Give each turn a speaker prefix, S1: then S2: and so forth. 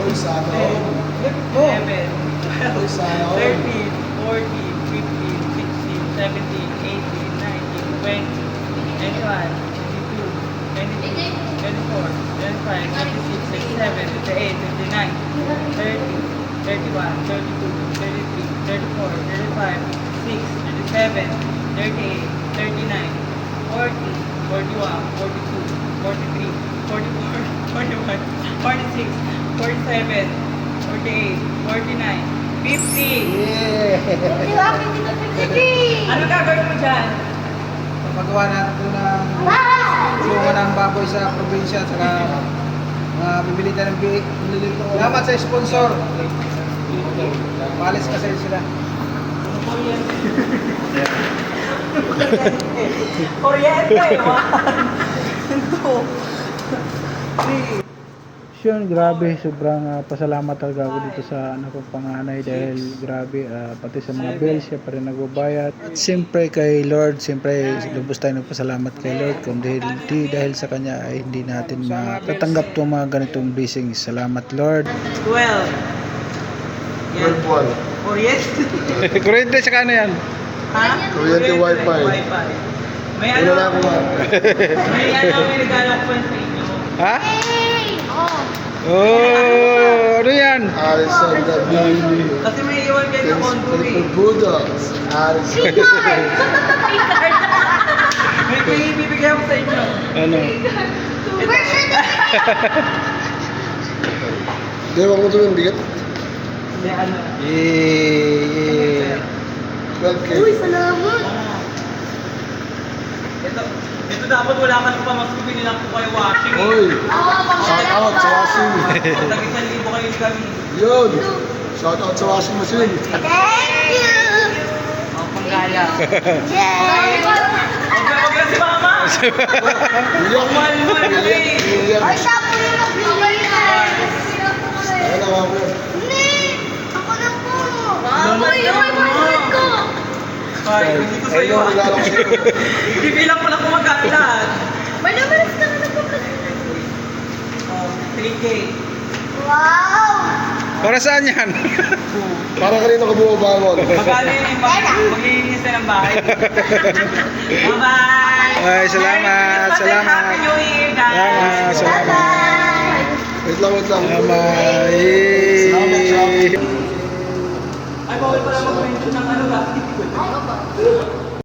S1: Uy, sana all.
S2: 11,
S1: Uy, sana all.
S2: 13, 14, 15, 16, 17, 18, 19, 20, 21, 22, 23, 24, 25, 26, 27, 28, 29, 30, 31, 32, 33, 34, 35, 36, 37, 38, 39, 40, 41, 42, 43, 44, 41, 46, 47, 48, 49, 50!
S1: Yeah.
S2: Ano gagawin mo dyan?
S3: Paggawa natin ito ng bunga ng baboy sa probinsya, saka bibili tayo ng biik. Salamat sa sponsor. Malis kasi sila.
S2: Kuryente! 1, 2, 3.
S3: Yun, grabe, sobrang pasalamat talaga ako dito sa anak kong panganay dahil grabe, pati sa mga bills siya pa rin nagbabayad. At siyempre kay Lord, siyempre lubos tayo nagpasalamat kay Lord kung dahil sa kanya ay hindi natin matatanggap itong mga ganitong blessings. Salamat Lord.
S2: 12. Yan.
S1: 12.
S2: Kuryente.
S3: Kurente sa kano yan?
S2: Ha?
S1: Kuryente wifi.
S2: May
S1: Wala
S2: ano,
S1: na ako.
S2: may regalo ko sa inyo.
S3: Ha? Oh, ano yan?
S1: Alison Dabini.
S2: Kasi may iwan kayo sa condo eh.
S1: Little Bulldogs. Alison.
S2: May ibibigay ako sa inyo.
S3: Ano?
S1: Di ba mo ito yung bigat?
S2: Hindi, ano.
S3: Yeah.
S1: 12K.
S2: Ito dapat wala ka nang pamasko, binilang ko kayo washing.
S1: Uy. Shout out sa washing.
S2: Tag 1,000 kayo kami.
S1: Yun. Shout out sa washing machine.
S2: Ang panggaya. Huwag na si mama!
S1: Iyak.
S2: Mahal-mahal ka eh.
S1: Iyak. Ano na ako?
S2: Ay, hindi ko sa'yo.
S1: Ayun, regalo ko sa'yo.
S2: Bibilang ko lang kung magkano lahat. Oh, 3K.
S3: Para saan yan?
S1: Para kanina ka bumabangon.
S2: Magkano yun yung maglilinis na ng bahay? Bye-bye!
S3: Ay, salamat,
S2: Merry Christmas and
S3: salamat.
S2: Happy New Year, guys!
S3: Salamat.
S1: Wait lang, wait lang.
S3: Salamat.
S1: Salamat.
S2: Ay, bawal pala mag-mention ng ano ba?